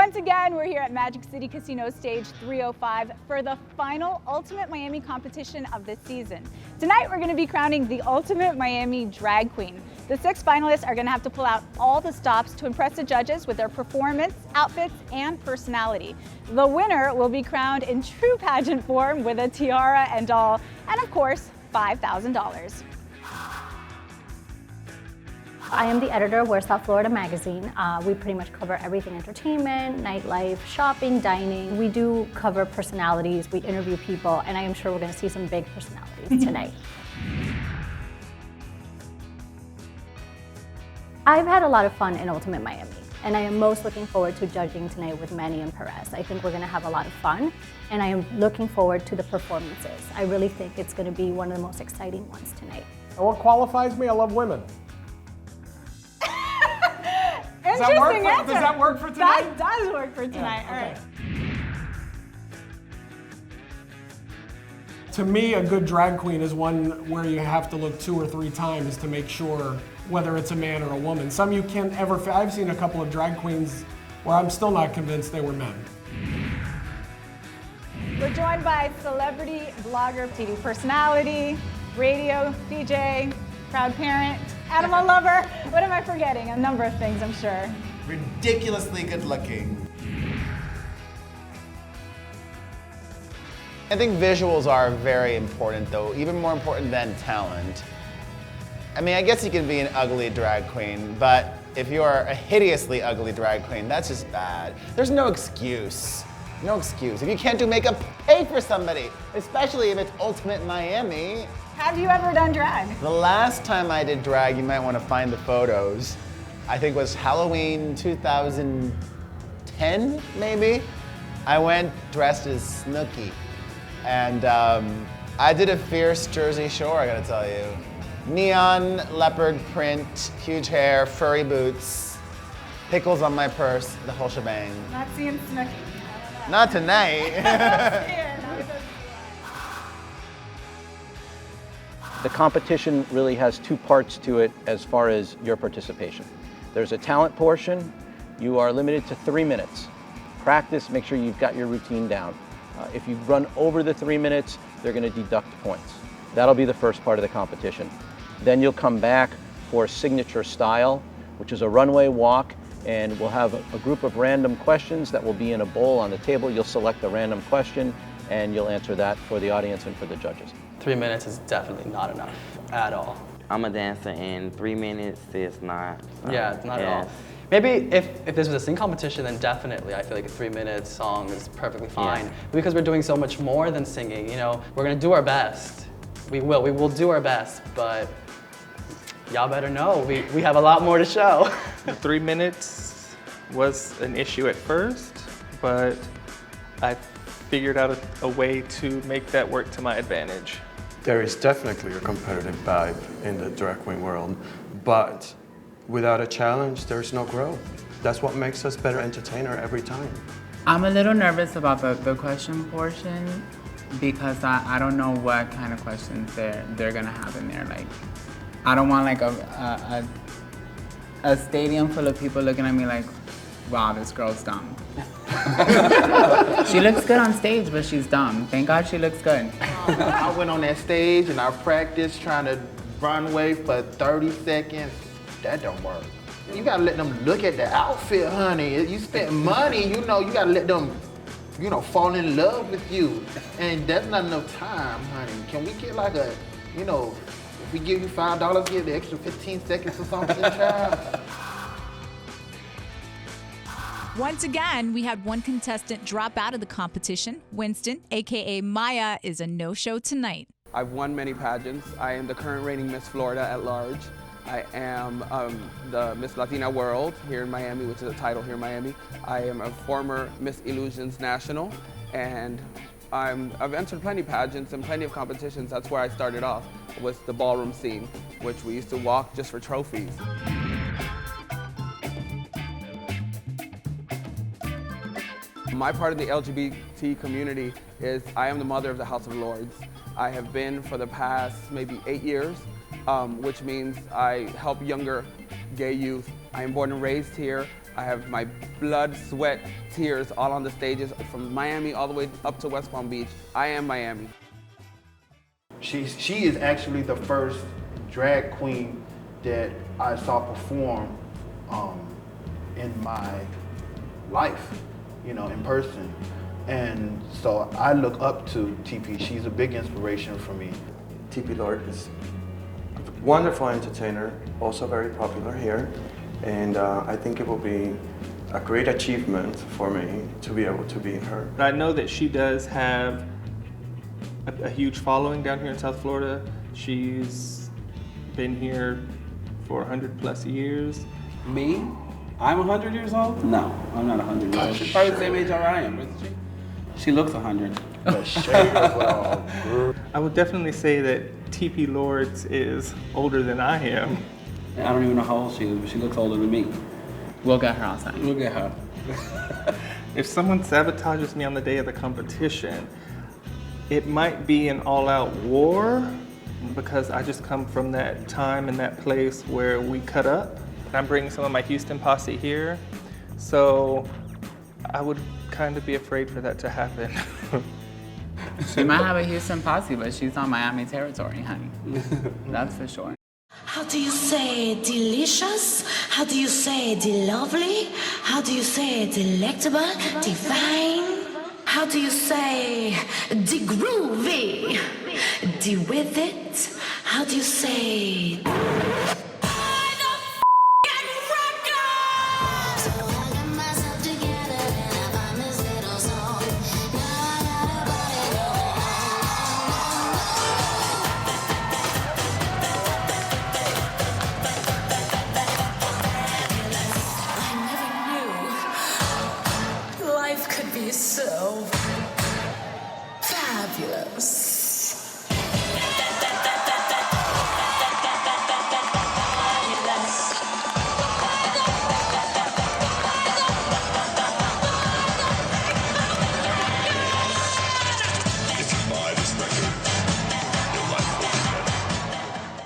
Once again, we're here at Magic City Casino Stage 305 for the final Ultimate Miami competition of this season. Tonight, we're going to be crowning the Ultimate Miami Drag Queen. The 6 finalists are going to have to pull out all the stops to impress the judges with their performance, outfits, and personality. The winner will be crowned in true pageant form with a tiara and all, and of course, $5,000. I am the editor of Where South Florida magazine. We pretty much cover everything: entertainment, nightlife, shopping, dining. We do cover personalities, we interview people, and I am sure we're going to see some big personalities tonight. I've had a lot of fun in Ultimate Miami, and I am most looking forward to judging tonight with Manny and Perez. I think we're going to have a lot of fun, and I am looking forward to the performances. I really think it's going to be one of the most exciting ones tonight. What qualifies me? I love women. Does that work for tonight? That does work for tonight. Yeah, All right. To me, a good drag queen is one where you have to look 2 or 3 times to make sure whether it's a man or a woman. Some you can't ever, I've seen a couple of drag queens where I'm still not convinced they were men. We're joined by celebrity, blogger, TV personality, radio, DJ, proud parent, animal lover. What am I forgetting? A number of things, I'm sure. Ridiculously good looking. I think visuals are very important though, even more important than talent. I mean, I guess you can be an ugly drag queen, but if you are a hideously ugly drag queen, that's just bad. There's no excuse. No excuse. If you can't do makeup, pay for somebody, especially if it's Ultimate Miami. Have you ever done drag? The last time I did drag, you might want to find the photos, I think was Halloween 2010, maybe? I went dressed as Snooki. And I did a fierce Jersey Shore, I gotta tell you. Neon leopard print, huge hair, furry boots, pickles on my purse, the whole shebang. Not seeing Snooki. Not tonight. The competition really has 2 parts to it as far as your participation. There's a talent portion. You are limited to 3 minutes. Practice, make sure you've got your routine down. If you run over the 3 minutes, they're going to deduct points. That'll be the first part of the competition. Then you'll come back for signature style, which is a runway walk, and we'll have a group of random questions that will be in a bowl on the table. You'll select a random question, and you'll answer that for the audience and for the judges. 3 minutes is definitely not enough at all. I'm a dancer, and 3 minutes is not. Yeah, it's not at all. Maybe if this was a sing competition, then definitely I feel like a 3-minute song is perfectly fine. Yeah. Because we're doing so much more than singing, you know, we're gonna do our best. We will do our best, but y'all better know, we have a lot more to show. The 3 minutes was an issue at first, but I figured out a way to make that work to my advantage. There is definitely a competitive vibe in the drag queen world, but without a challenge, there's no growth. That's what makes us better entertainer every time. I'm a little nervous about the question portion because I don't know what kind of questions they're gonna have in there. Like, I don't want like a stadium full of people looking at me like, wow, this girl's dumb. She looks good on stage, but she's dumb. Thank God she looks good. I went on that stage and I practiced trying to runway for 30 seconds. That don't work. You gotta let them look at the outfit, honey. You spent money, you know, you gotta let them, you know, fall in love with you. And that's not enough time, honey. Can we get like a, you know, if we give you $5, give the extra 15 seconds or something, child? Once again, we had one contestant drop out of the competition. Winston, aka Maya, is a no-show tonight. I've won many pageants. I am the current reigning Miss Florida at large. I am the Miss Latina World here in Miami, which is a title here in Miami. I am a former Miss Illusions National, and I've entered plenty of pageants and plenty of competitions. That's where I started off, was the ballroom scene, which we used to walk just for trophies. My part of the LGBT community is I am the mother of the House of Lords. I have been for the past maybe 8 years, which means I help younger gay youth. I am born and raised here. I have my blood, sweat, tears all on the stages from Miami all the way up to West Palm Beach. I am Miami. She is actually the first drag queen that I saw perform in my life, you know, in person. And so I look up to TP. She's a big inspiration for me. TP Lord is a wonderful entertainer, also very popular here. And I think it will be a great achievement for me to be able to beat her. I know that she does have a huge following down here in South Florida. She's been here for 100+ years. Me? I'm 100 years old? No, I'm not 100 years old. She's probably the same age I am, isn't she? She looks 100. I would definitely say that TP Lords is older than I am. I don't even know how old she is, but she looks older than me. We'll get her outside. We'll get her. If someone sabotages me on the day of the competition, it might be an all-out war because I just come from that time and that place where we cut up. I'm bringing some of my Houston posse here, so I would kind of be afraid for that to happen. She might have a Houston posse, but she's on Miami territory, honey. That's for sure. How do you say delicious? How do you say lovely? How do you say delectable, divine? How do you say de-groovy, de-with it? How do you say... So fabulous.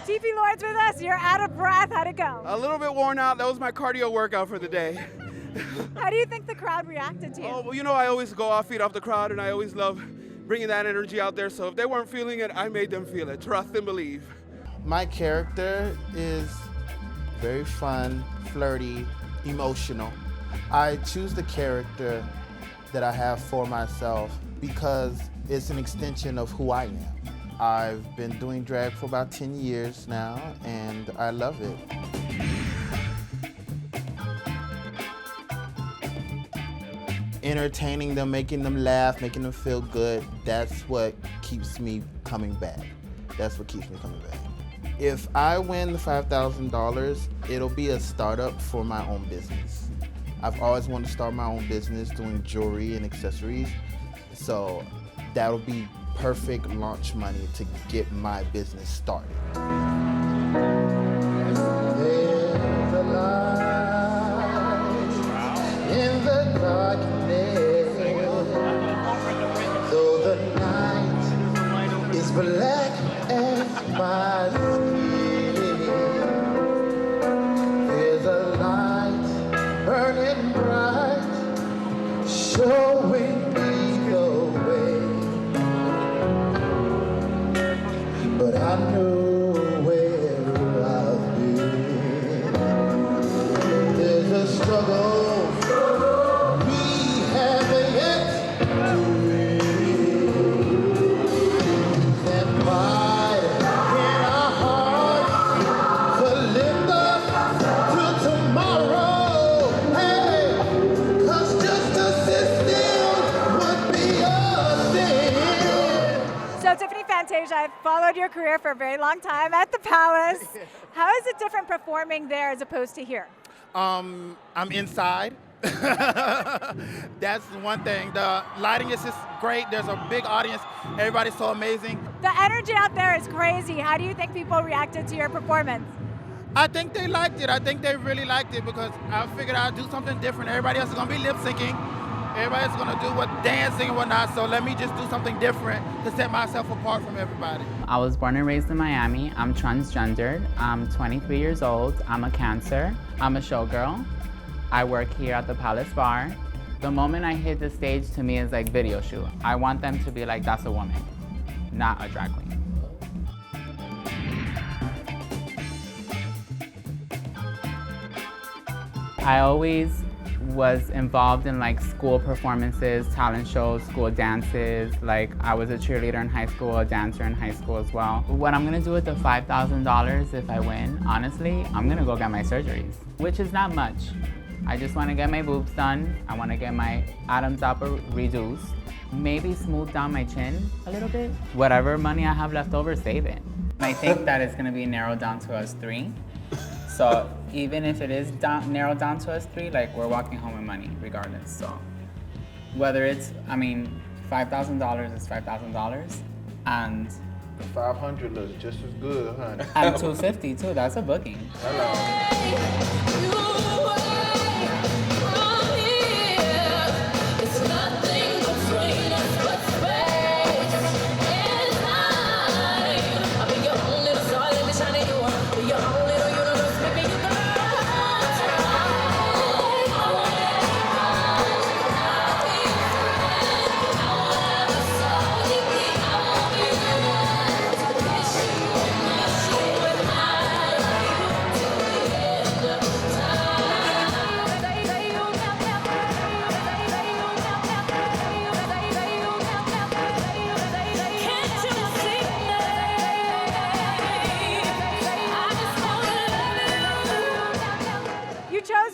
TP Lords with us. You're out of breath. How'd it go? A little bit worn out. That was my cardio workout for the day. How do you think the crowd reacted to you? Oh, well, you know, I always feed off the crowd, and I always love bringing that energy out there. So if they weren't feeling it, I made them feel it. Trust and believe. My character is very fun, flirty, emotional. I choose the character that I have for myself because it's an extension of who I am. I've been doing drag for about 10 years now, and I love it. Entertaining them, making them laugh, making them feel good, that's what keeps me coming back. That's what keeps me coming back. If I win the $5,000, it'll be a startup for my own business. I've always wanted to start my own business doing jewelry and accessories, so that'll be perfect launch money to get my business started. There's a light in the darkness. Though the night is black as my skin, there's a light burning bright, showing me the way. But I know where I've been. There's a struggle. I've followed your career for a very long time at the Palace. How is it different performing there as opposed to here? I'm inside. That's one thing. The lighting is just great. There's a big audience. Everybody's so amazing. The energy out there is crazy. How do you think people reacted to your performance? I think they liked it. I think they really liked it because I figured I'd do something different. Everybody else is going to be lip syncing. Everybody's going to do what dancing and whatnot, so let me just do something different to set myself apart from everybody. I was born and raised in Miami. I'm transgendered. I'm 23 years old. I'm a Cancer. I'm a showgirl. I work here at the Palace Bar. The moment I hit the stage, to me, is like video shoot. I want them to be like, that's a woman, not a drag queen. I always was involved in like school performances, talent shows, school dances. Like I was a cheerleader in high school, a dancer in high school as well. What I'm gonna do with the $5,000 if I win, honestly, I'm gonna go get my surgeries, which is not much. I just wanna get my boobs done. I wanna get my Adam's apple reduced. Maybe smooth down my chin a little bit. Whatever money I have left over, save it. I think that it's gonna be narrowed down to us 3. So even if it is narrowed down to us 3, like we're walking home with money regardless. So whether it's, I mean, $5,000 is $5,000, and the 500 looks just as good, honey. And 250 too. That's a booking. Hello.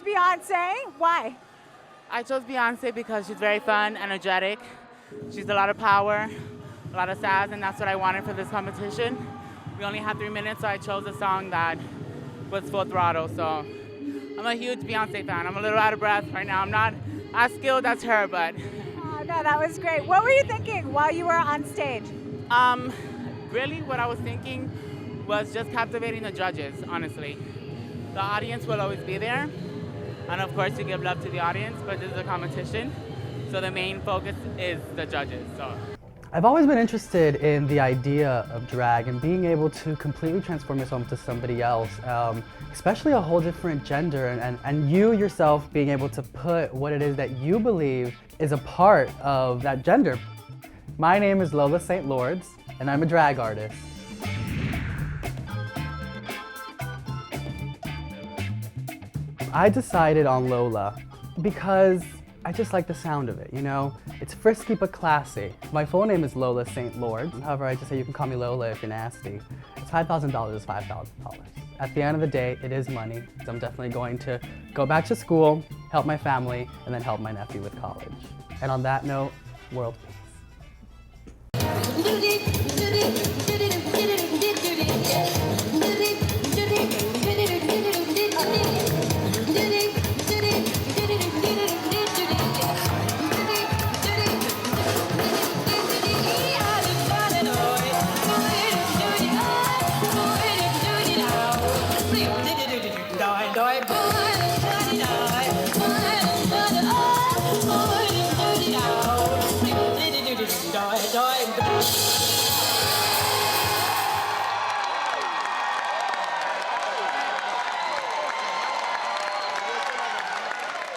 Beyonce. Why? I chose Beyonce because she's very fun, energetic. She's a lot of power, a lot of sass, and that's what I wanted for this competition. We only had 3 minutes, so I chose a song that was full throttle. So I'm a huge Beyonce fan. I'm a little out of breath right now. I'm not as skilled as her, but. Oh, no, that was great. What were you thinking while you were on stage? Really, what I was thinking was just captivating the judges, honestly. The audience will always be there. And of course, you give love to the audience, but this is a competition, so the main focus is the judges. So, I've always been interested in the idea of drag and being able to completely transform yourself into somebody else, especially a whole different gender, and you yourself being able to put what it is that you believe is a part of that gender. My name is Lola St. Lords, and I'm a drag artist. I decided on Lola because I just like the sound of it, you know? It's frisky but classy. My full name is Lola St. Lord. However, I just say you can call me Lola if you're nasty. It's $5,000 is $5,000. At the end of the day, it is money. So I'm definitely going to go back to school, help my family, and then help my nephew with college. And on that note, world peace.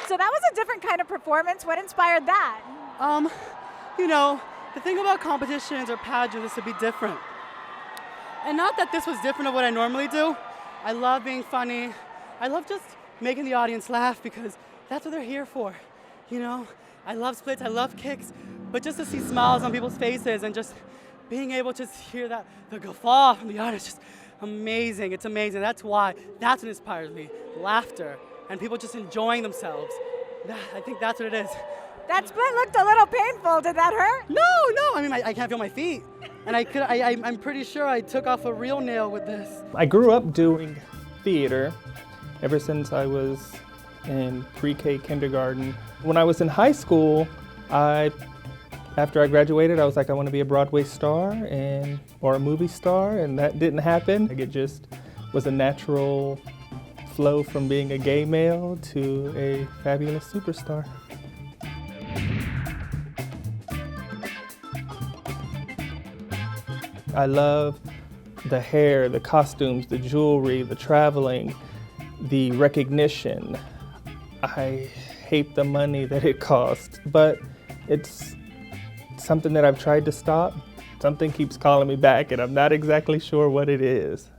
So that was a different kind of performance. What inspired that? You know, the thing about competitions or pageants is to be different. And not that this was different of what I normally do. I love being funny. I love just making the audience laugh because that's what they're here for. You know, I love splits, I love kicks, but just to see smiles on people's faces and just being able to hear that, the guffaw from the audience, just amazing. It's amazing. That's what inspires me. Laughter and people just enjoying themselves. I think that's what it is. That split looked a little painful. Did that hurt? No. I mean, I can't feel my feet. And I'm pretty sure I took off a real nail with this. I grew up doing theater ever since I was in pre-K kindergarten. When I was in high school, after I graduated, I was like, I want to be a Broadway star or a movie star, and that didn't happen. It just was a natural flow from being a gay male to a fabulous superstar. I love the hair, the costumes, the jewelry, the traveling, the recognition. I hate the money that it costs, but it's something that I've tried to stop. Something keeps calling me back, and I'm not exactly sure what it is.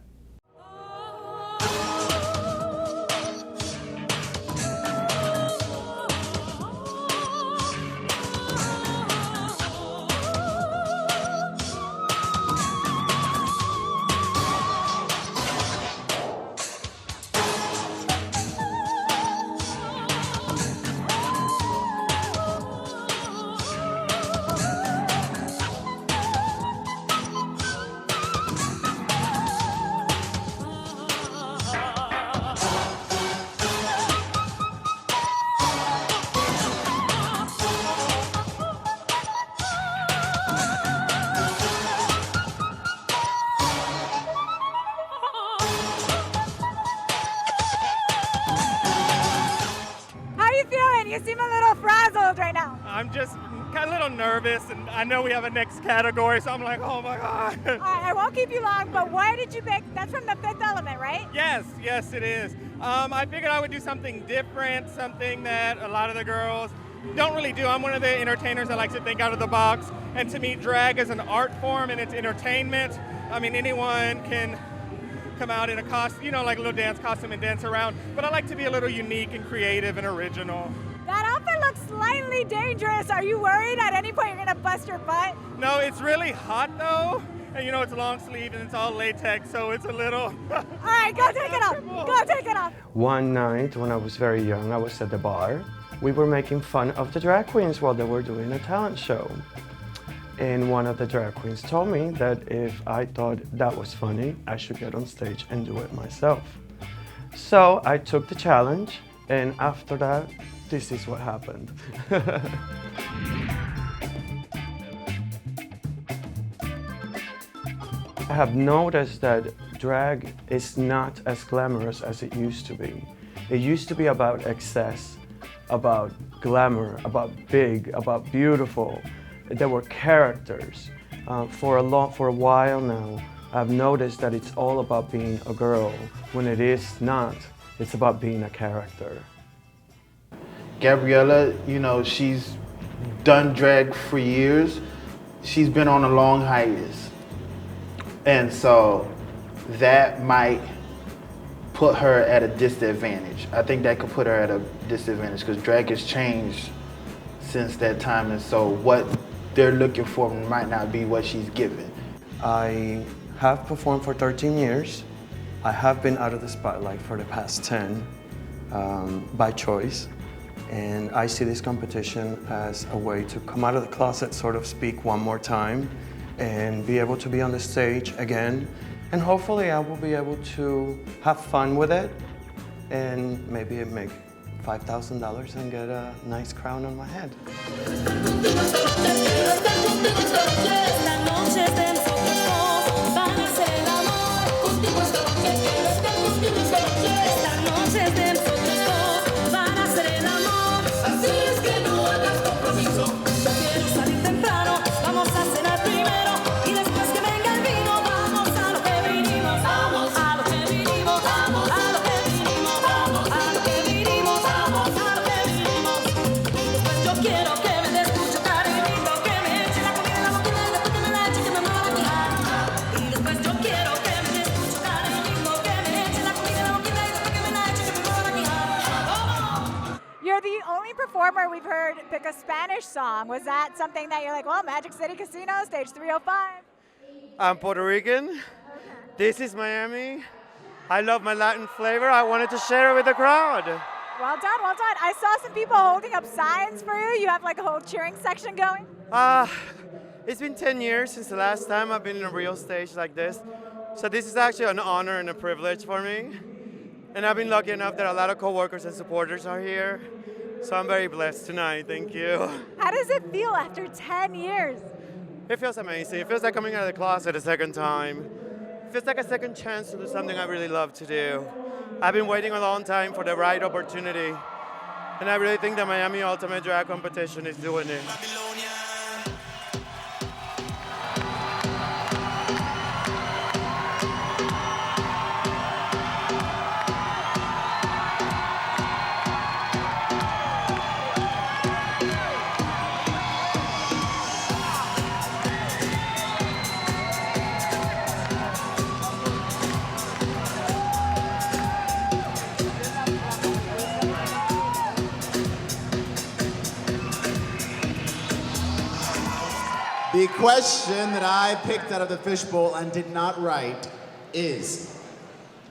You seem a little frazzled right now. I'm just kind of a little nervous, and I know we have a next category, so I'm like, oh my God. All right, I won't keep you long, but why did you pick, that's from the Fifth Element, right? Yes, it is. I figured I would do something different, something that a lot of the girls don't really do. I'm one of the entertainers that likes to think out of the box, and to me, drag is an art form and it's entertainment. I mean, anyone can come out in a costume, like a little dance costume and dance around, but I like to be a little unique and creative and original. That outfit looks slightly dangerous. Are you worried at any point you're gonna bust your butt? No, it's really hot though, and it's long sleeve and it's all latex, so it's a little... All right, go take it off. Go take it off. One night when I was very young, I was at the bar. We were making fun of the drag queens while they were doing a talent show. And one of the drag queens told me that if I thought that was funny, I should get on stage and do it myself. So I took the challenge, and after that, this is what happened. I have noticed that drag is not as glamorous as it used to be. It used to be about excess, about glamour, about big, about beautiful. There were characters. For a while now, I've noticed that it's all about being a girl, when it is not. It's about being a character. Gabriella, she's done drag for years. She's been on a long hiatus. And so that might put her at a disadvantage. I think that could put her at a disadvantage because drag has changed since that time. And so what they're looking for might not be what she's given. I have performed for 13 years. I have been out of the spotlight for the past 10 by choice. And I see this competition as a way to come out of the closet, so to speak, one more time and be able to be on the stage again. And hopefully I will be able to have fun with it and maybe make $5,000 and get a nice crown on my head. You're the only performer we've heard pick a Spanish song. Was that something that you're like, well, Magic City Casino, stage 305? I'm Puerto Rican. This is Miami. I love my Latin flavor. I wanted to share it with the crowd. Well done, well done. I saw some people holding up signs for you. You have like a whole cheering section going? It's been 10 years since the last time I've been in a real stage like this. So this is actually an honor and a privilege for me. And I've been lucky enough that a lot of coworkers and supporters are here. So I'm very blessed tonight, thank you. How does it feel after 10 years? It feels amazing. It feels like coming out of the closet a second time. It feels like a second chance to do something I really love to do. I've been waiting a long time for the right opportunity. And I really think the Miami Ultimate Drag Competition is doing it. The question that I picked out of the fishbowl and did not write is,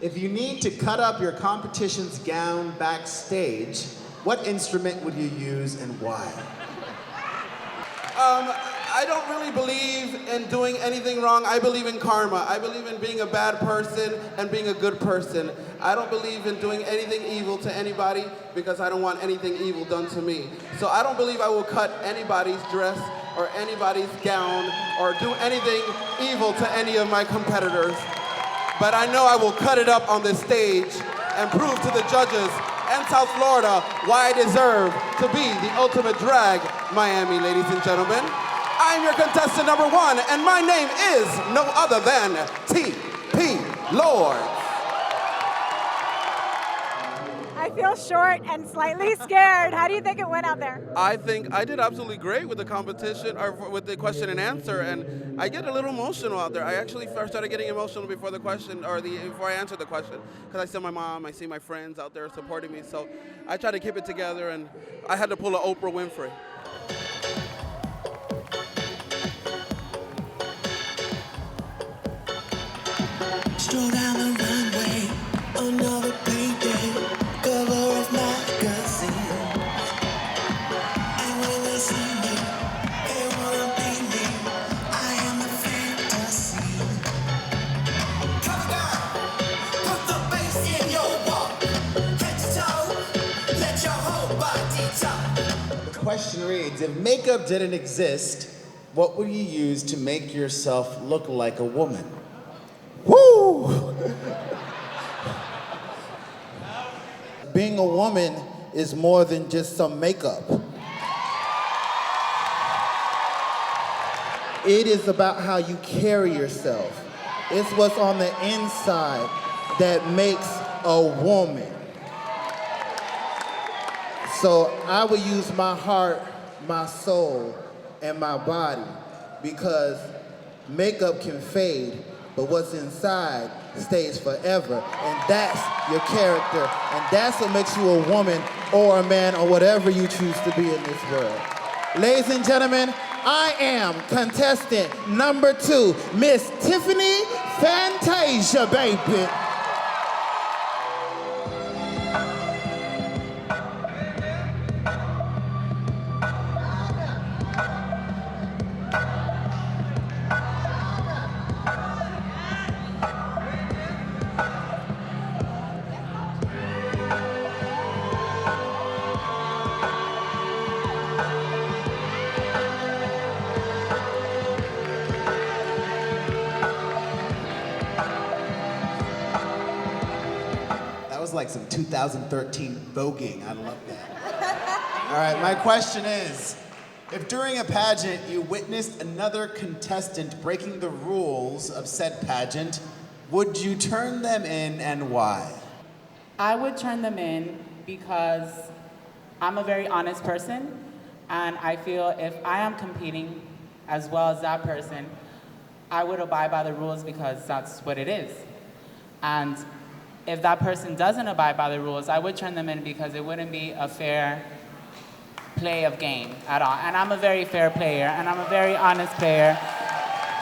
if you need to cut up your competition's gown backstage, what instrument would you use and why? I don't really believe in doing anything wrong. I believe in karma. I believe in being a bad person and being a good person. I don't believe in doing anything evil to anybody because I don't want anything evil done to me. So I don't believe I will cut anybody's dress or anybody's gown or do anything evil to any of my competitors. But I know I will cut it up on this stage and prove to the judges and South Florida why I deserve to be the ultimate drag Miami, ladies and gentlemen. I'm your contestant number 1, and my name is no other than T.P. Lord. I feel short and slightly scared. How do you think it went out there? I think I did absolutely great with the competition, or with the question and answer, and I get a little emotional out there. I actually first started getting emotional before the question, or before I answered the question, because I see my mom, I see my friends out there supporting me, so I try to keep it together, and I had to pull an Oprah Winfrey. Stroll down the runway, another payday, cover of magazine. And when they see me, they wanna be me. I am a fantasy. Come on, put the bass in your walk, head to toe, let your whole body talk. The question reads, if makeup didn't exist, what would you use to make yourself look like a woman? Woo! Being a woman is more than just some makeup. It is about how you carry yourself. It's what's on the inside that makes a woman. So I would use my heart, my soul, and my body, because makeup can fade, but what's inside stays forever, and that's your character, and that's what makes you a woman or a man or whatever you choose to be in this world. Ladies and gentlemen, I am contestant number 2, Miss Tiffany Fantasia, baby. Like some 2013 voguing. I love that. All right, my question is, if during a pageant you witnessed another contestant breaking the rules of said pageant, would you turn them in and why? I would turn them in because I'm a very honest person, and I feel if I am competing as well as that person, I would abide by the rules because that's what it is. And if that person doesn't abide by the rules, I would turn them in because it wouldn't be a fair play of game at all. And I'm a very fair player, and I'm a very honest player.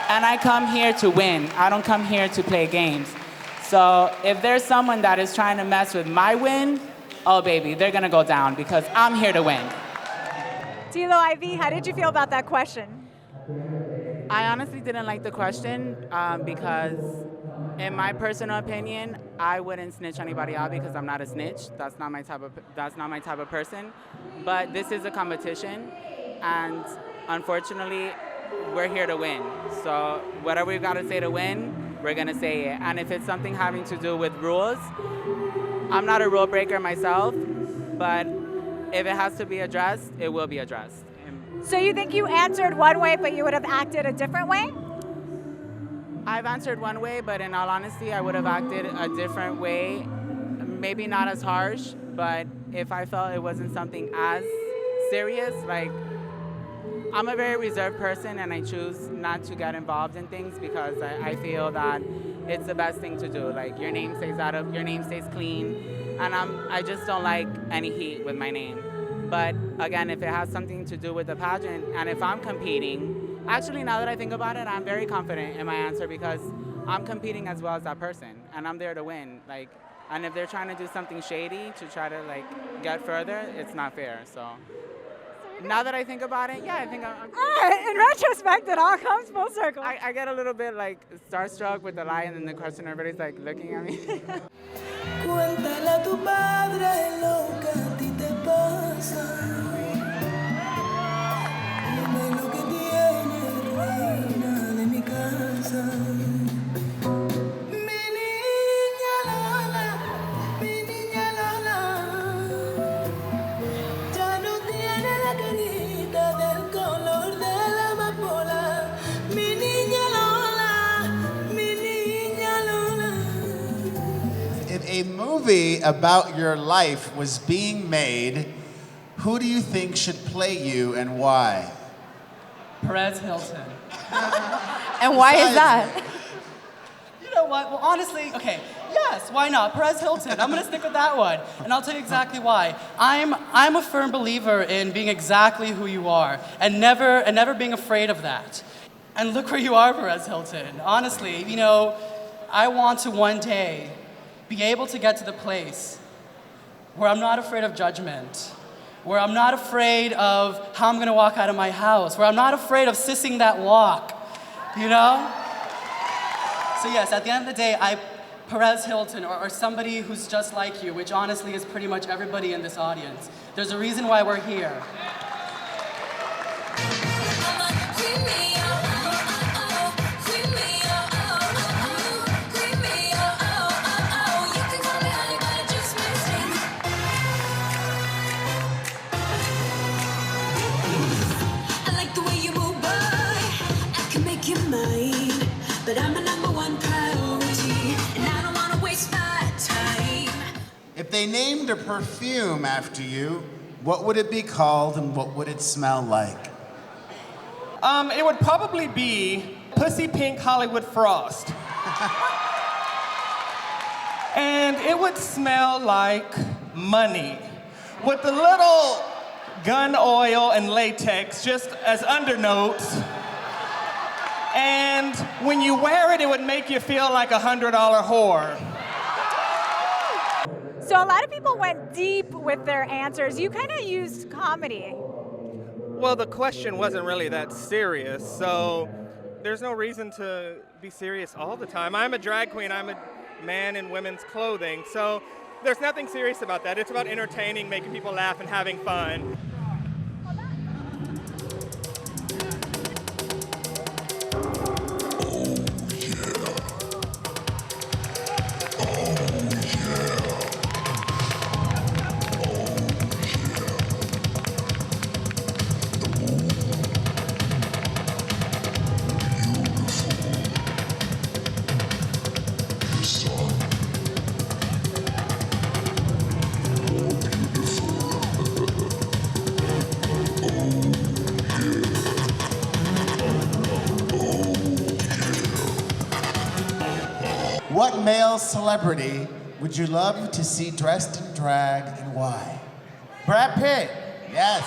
And I come here to win. I don't come here to play games. So if there's someone that is trying to mess with my win, oh baby, they're gonna go down because I'm here to win. Tilo IV, how did you feel about that question? I honestly didn't like the question because in my personal opinion, I wouldn't snitch anybody out because I'm not a snitch. That's not my type of person. But this is a competition, and unfortunately, we're here to win. So whatever we've got to say to win, we're gonna say it. And if it's something having to do with rules, I'm not a rule breaker myself, but if it has to be addressed, it will be addressed. So you think you answered one way, but you would have acted a different way? I've answered one way, but in all honesty, I would have acted a different way. Maybe not as harsh, but if I felt it wasn't something as serious, like, I'm a very reserved person and I choose not to get involved in things because I feel that it's the best thing to do. Like, your name stays clean, and I just don't like any heat with my name. But again, if it has something to do with the pageant, and if I'm competing, Actually, now that I think about it, I'm very confident in my answer because I'm competing as well as that person, and I'm there to win. Like, and if they're trying to do something shady to try to like get further, it's not fair. So now that I think about it, yeah, I think I'm In retrospect, it all comes full circle. I get a little bit like starstruck with the lie and then the question. Everybody's like looking at me. Cuéntale a tu padre lo que a ti te pasa. Dime lo que tienes, reina de mi casa. Mi niña Lola, ya no tiene la carita del color de la amapola. Mi niña Lola, mi niña Lola. If a movie about your life was being made, who do you think should play you and why? Perez Hilton. And why is that? You know what? Well, honestly, okay, yes, why not? Perez Hilton. I'm gonna stick with that one, and I'll tell you exactly why. I'm a firm believer in being exactly who you are, and never being afraid of that. And look where you are, Perez Hilton. Honestly, you know, I want to one day be able to get to the place where I'm not afraid of judgment, where I'm not afraid of how I'm gonna walk out of my house, where I'm not afraid of sissing that walk, you know? So yes, at the end of the day, Perez Hilton, or somebody who's just like you, which honestly is pretty much everybody in this audience. There's a reason why we're here. But I'm a number one priority, and I don't wanna waste my time. If they named a perfume after you, what would it be called and what would it smell like? It would probably be Pussy Pink Hollywood Frost. And it would smell like money, with a little gun oil and latex just as undernotes. And when you wear it, it would make you feel like a $100 whore. So a lot of people went deep with their answers. You kind of used comedy. Well, the question wasn't really that serious, so there's no reason to be serious all the time. I'm a drag queen. I'm a man in women's clothing, so there's nothing serious about that. It's about entertaining, making people laugh, and having fun. What male celebrity would you love to see dressed in drag and why? Brad Pitt. Yes.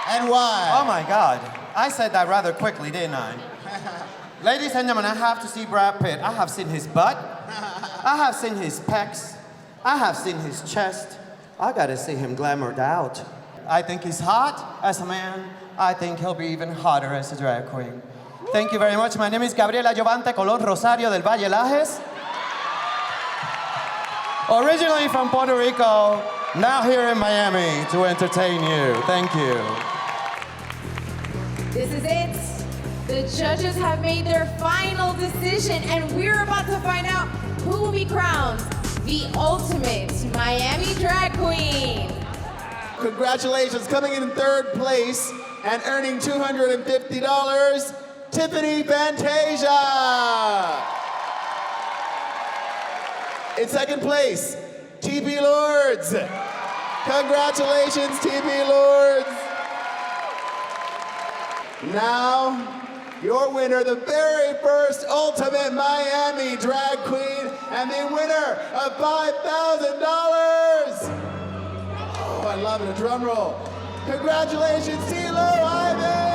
And why? Oh my God. I said that rather quickly, didn't I? Ladies and gentlemen, I have to see Brad Pitt. I have seen his butt. I have seen his pecs. I have seen his chest. I gotta see him glamored out. I think he's hot as a man. I think he'll be even hotter as a drag queen. Thank you very much. My name is Gabriela Jovante Colón Rosario del Valle Lajes. Originally from Puerto Rico, now here in Miami to entertain you. Thank you. This is it. The judges have made their final decision, and we're about to find out who will be crowned the ultimate Miami drag queen. Congratulations, coming in third place and earning $250, Tiffany Fantasia. In second place, TB Lords. Congratulations, TB Lords. Now, your winner, the very first Ultimate Miami Drag Queen and the winner of $5,000. Oh, I love it, a drum roll. Congratulations, Tilo Ivy.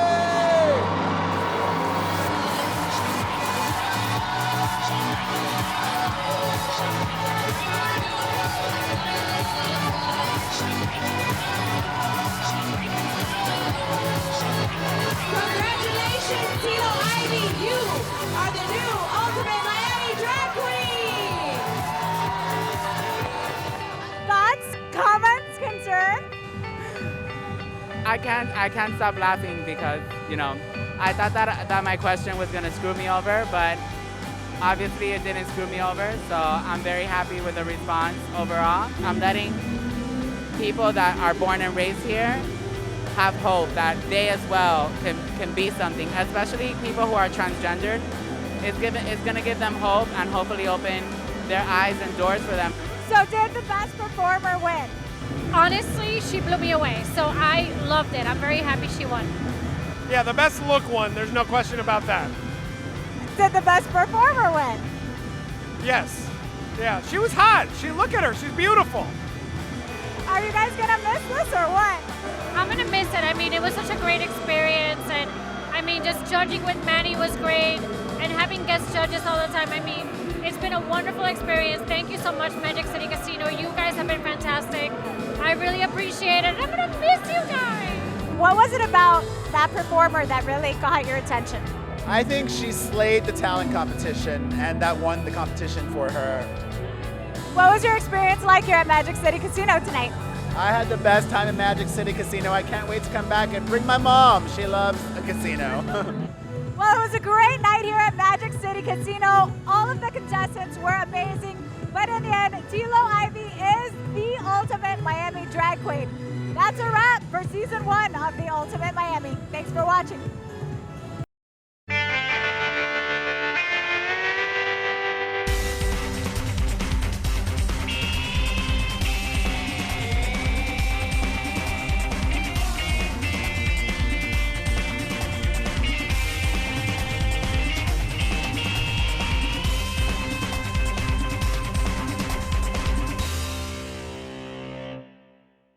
I can't stop laughing because, you know, I thought that my question was gonna screw me over, but obviously it didn't screw me over, so I'm very happy with the response overall. I'm letting people that are born and raised here have hope that they as well can be something, especially people who are transgendered. It's gonna give them hope and hopefully open their eyes and doors for them. So did the best performer win? Honestly, she blew me away, so I loved it. I'm very happy she won. Yeah, the best look won. There's no question about that. Did the best performer win? Yes. Yeah, she was hot. Look at her. She's beautiful. Are you guys gonna miss this or what? I'm gonna miss it. I mean, it was such a great experience, and I mean, just judging with Manny was great, and having guest judges all the time. I mean, it's been a wonderful experience. Thank you so much, Magic City Casino. You guys have been fantastic. I really appreciate it. I'm gonna miss you guys. What was it about that performer that really caught your attention? I think she slayed the talent competition, and that won the competition for her. What was your experience like here at Magic City Casino tonight? I had the best time at Magic City Casino. I can't wait to come back and bring my mom. She loves a casino. Well, it was a great night here at Magic City Casino. All of the contestants were amazing, but in the end, Tilo Ivy is the ultimate Miami drag queen. That's a wrap for season 1 of The Ultimate Miami. Thanks for watching.